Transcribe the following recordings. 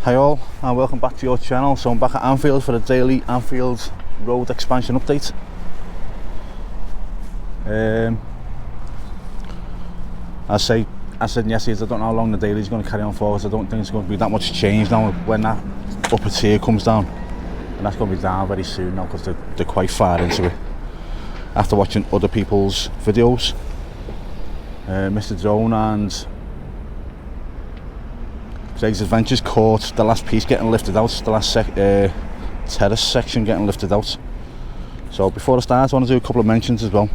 Hi all, and welcome back to your channel. So I'm back at Anfield for the daily Anfield road expansion update. I said yesterday, I don't know how long the daily is going to carry on for, because I don't think it's going to be that much change now when that upper tier comes down, and that's going to be down very soon now because they're quite far into it. After watching other people's videos, Mr. Drone and Greg's Adventures caught the last piece getting lifted out, the last terrace section getting lifted out. So before I start, I want to do a couple of mentions as well.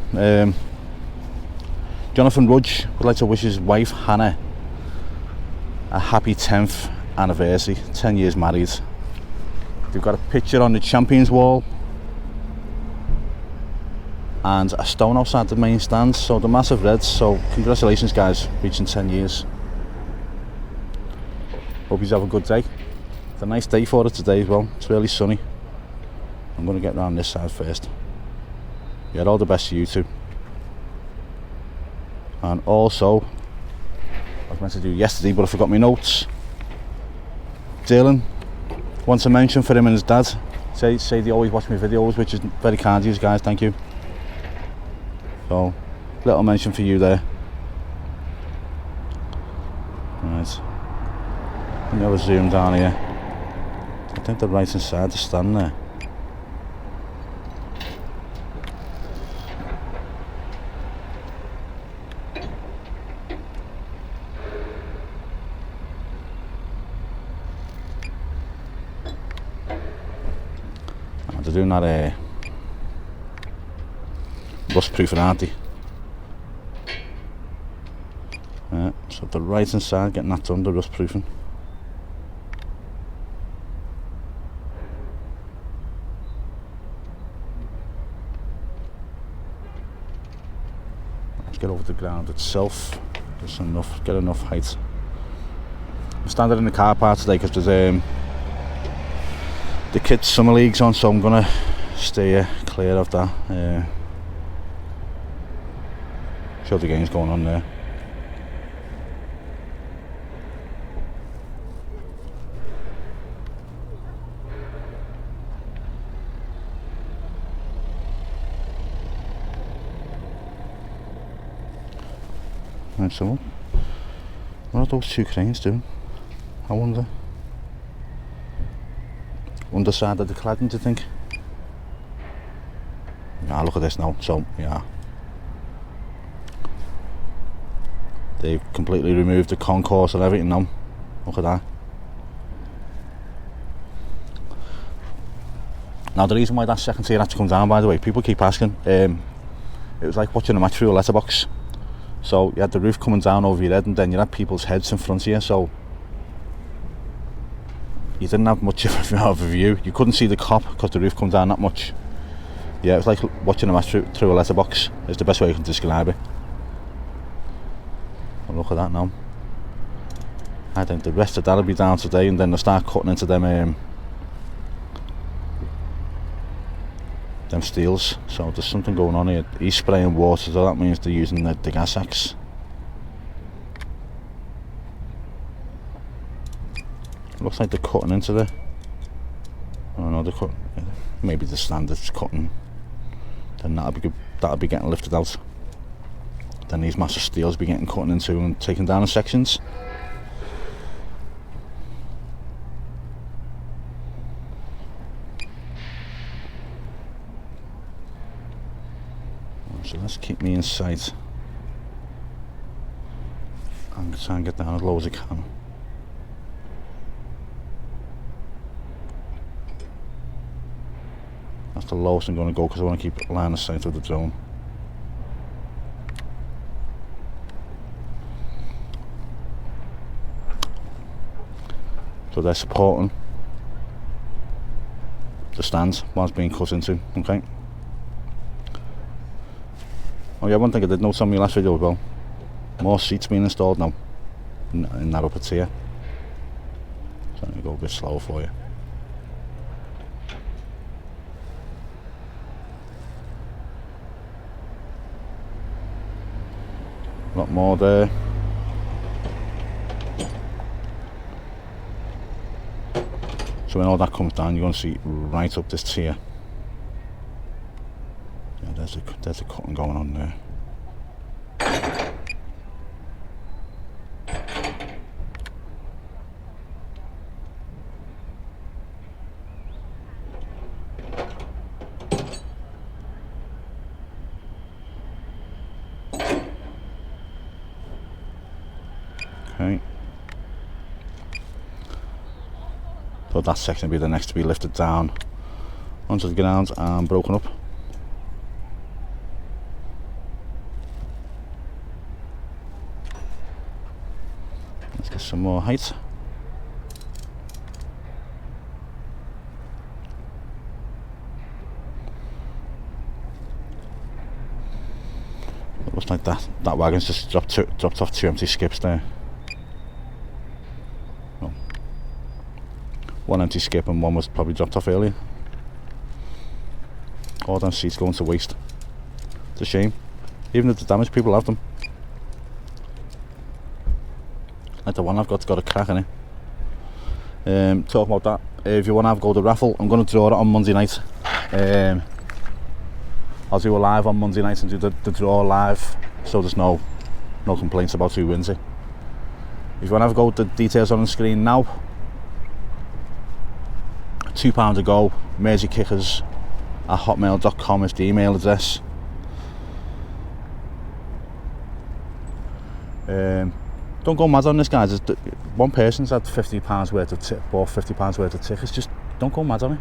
Jonathan Rudge would like to wish his wife Hannah a happy 10th anniversary, 10 years married. They've got a picture on the Champions wall and a stone outside the main stand, so the massive Reds. So congratulations guys, reaching 10 years. Hope you have a good day. It's a nice day for it today as well. It's really sunny. I'm going to get around this side first. Yeah, all the best to you two. And also, I was meant to do yesterday but I forgot my notes. Dylan wants a mention for him and his dad. Say they always watch my videos, which is very kind of you guys, thank you. So, little mention for you there. Right. Let me have a zoom down here. I think they're right inside the stand there. They're doing that rust proofing, aren't they? So they're right inside getting that done, the rust proofing. Get over the ground itself, just get enough height. I'm standing in the car park today because there's the kids' summer leagues on, so I'm gonna stay clear of that. Show the games going on there. Right, so what are those two cranes doing? I wonder. Underside of the cladding, do you think? Yeah, look at this now. So yeah, they've completely removed the concourse and everything now. Look at that. Now the reason why that second tier had to come down, by the way, people keep asking, it was like watching a match through a letterbox. So you had the roof coming down over your head, and then you had people's heads in front of you, so you didn't have much of a view. You couldn't see the cop because the roof come down that much. Yeah, it was like watching a match through a letterbox, is the best way I can describe it. Well, look at that now. I think the rest of that'll be down today, and then they'll start cutting into them steels. So there's something going on here. He's spraying water, so that means they're using the gas axe. Looks like they're cutting into the... Oh no, they're cutting... Maybe the standard's cutting. Then that'll be getting lifted out. Then these massive steels be getting cut into and taken down in sections. So let's keep me in sight. I'm going to try and get down as low as I can. That's the lowest I'm going to go because I want to keep line of sight of the drone. So they're supporting the stands while it's being cut into, okay? Oh yeah, one thing I did notice on my last video as well, more seats being installed now in that upper tier. So I'm going to go a bit slower for you. A lot more there. So when all that comes down, you're going to see right up this tier. Yeah, there's a cutting going on there. Okay. So that section will be the next to be lifted down onto the ground and broken up. Let's get some more height. It looks like that wagon's just dropped off 2 empty skips there. Oh. 1 empty skip and 1 was probably dropped off earlier. All them seats going to waste. It's a shame. Even if the damaged people have them. Like the one I've got a crack in it. Talking about that, if you want to have a go to the raffle, I'm going to draw it on Monday night. I'll do a live on Monday night and do the draw live, so there's no complaints about who wins it. If you want to have a go, the details on the screen now. £2 a go, merseykickers@hotmail.com is the email address. Don't go mad on this, guys. One person's had £50 worth of bought £50 worth of tickets. Just don't go mad on it.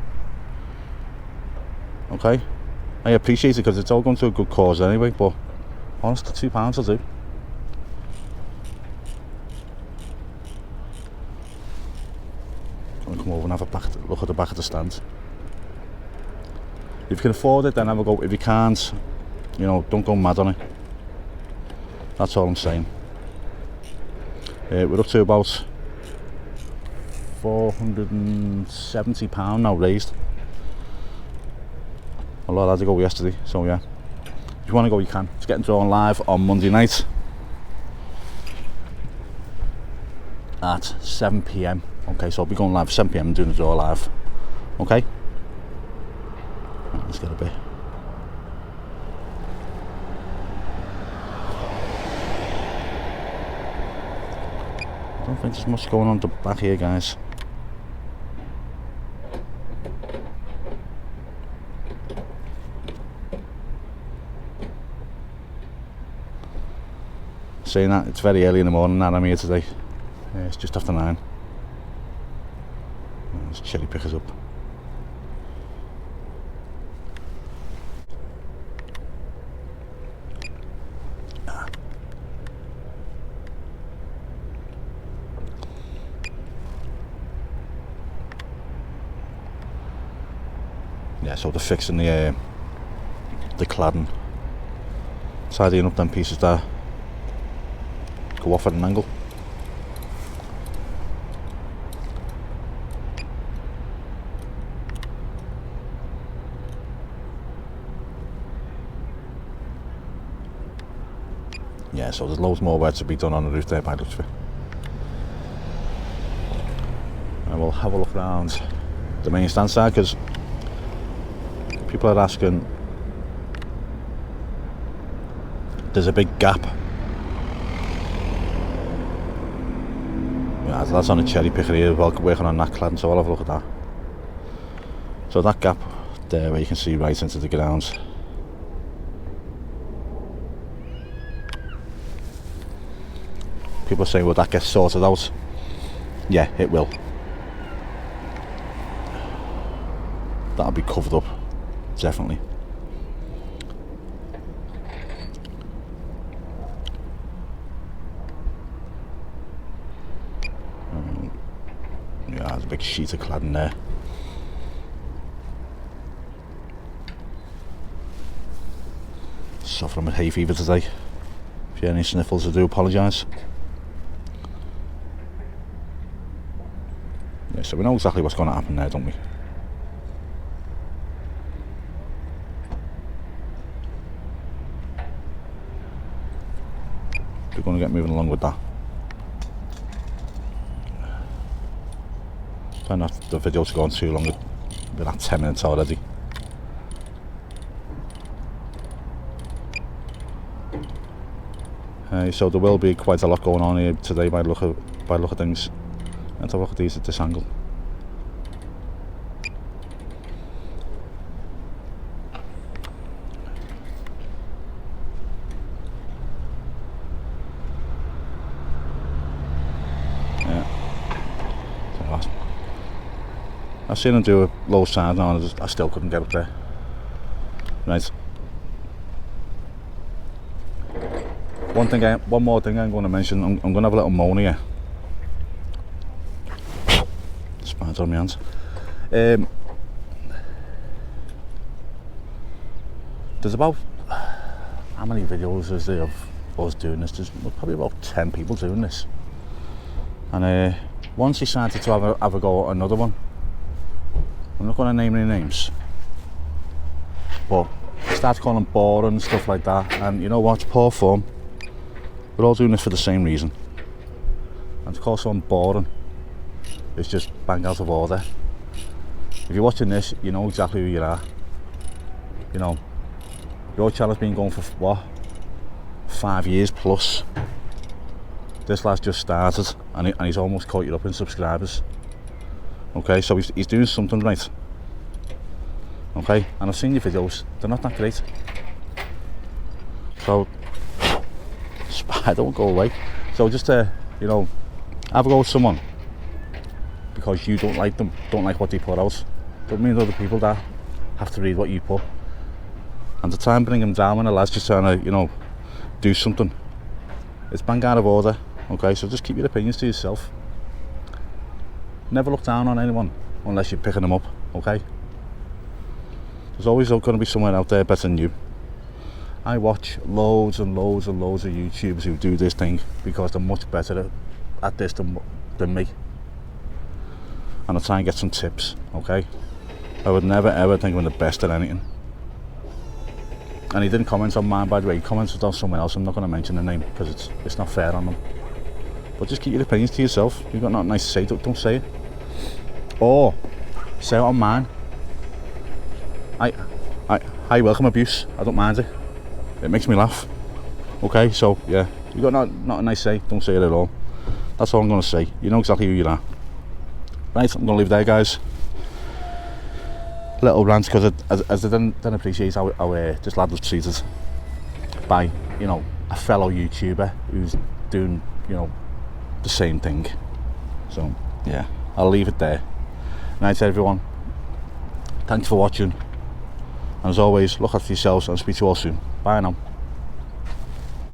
Okay? I appreciate it because it's all going to a good cause anyway, but honestly, £2 will do. I'm going to come over and have a look at the back of the stand. If you can afford it, then have a go. If you can't, you know, don't go mad on it. That's all I'm saying. We're up to about £470 now raised. A lot had to go yesterday, so yeah. If you want to go, you can. It's getting drawn live on Monday night at 7 PM. Okay, so I'll be going live at 7 PM and doing the draw live. Okay? Right, let's get a bit. I don't think there's much going on at the back here, guys. Saying that, it's very early in the morning that I'm here today. It's just after 9. There's cherry pickers up. Yeah, so they're fixing the cladding, tidying up them pieces there. Go off at an angle. Yeah, so there's loads more work to be done on the roof there by the looks of it. And we'll have a look around the main stand side because people are asking. There's a big gap. Yeah, that's on a cherry picker here, well, working on that cladding, so I'll have a look at that. So that gap there where you can see right into the ground. People are saying, will that get sorted out? Yeah, it will. That'll be covered up, definitely. Yeah, there's a big sheet of cladding there. Suffering with hay fever today. If you have any sniffles, I do apologise. Yeah, so we know exactly what's going to happen there, don't we? We're going to get moving along with that. Try not the video to go on too long. We're at 10 minutes already. So there will be quite a lot going on here today by the look of things. Let's have a look at these at this angle. I've seen him do a low side now and I still couldn't get up there. Right. One more thing I'm going to mention. I'm going to have a little moan here. Spider on my hands. There's about, how many videos is there of us doing this? There's probably about 10 people doing this. And once decided to have a go at another one. I'm not going to name any names, but start calling boring and stuff like that, and you know what, it's poor form. We're all doing this for the same reason, and to call someone boring is just bang out of order. If you're watching this, you know exactly who you are. You know, your channel's been going for what, 5 years plus. This lad's just started and he's almost caught you up in subscribers. Okay, so he's doing something right. Okay, and I've seen your videos, they're not that great. So, don't go away. So just you know, have a go with someone because you don't like them, don't like what they put out. Don't mean other people that have to read what you put. And to try and bring them down when a lad's just trying to, you know, do something, it's bang out of order. Okay, so just keep your opinions to yourself. Never look down on anyone unless you're picking them up, okay? There's always going to be someone out there better than you. I watch loads and loads and loads of YouTubers who do this thing because they're much better at this than me. And I try and get some tips, okay? I would never ever think I'm the best at anything. And he didn't comment on mine, by the way, he commented on someone else. I'm not going to mention the name because it's not fair on them. But just keep your opinions to yourself. If you've got nothing nice to say, don't say it. Or say it on mine. I welcome abuse. I don't mind it. It makes me laugh. Okay, so yeah, if you've got nothing nice to say, don't say it at all. That's all I'm going to say. You know exactly who you are. Right, I'm going to leave it there, guys. Little rant because as I didn't appreciate how this lad was treated by, you know, a fellow YouTuber who's doing, you know, the same thing. So yeah, I'll leave it there. Night everyone, thanks for watching, and as always, look after yourselves and speak to you all soon. Bye now.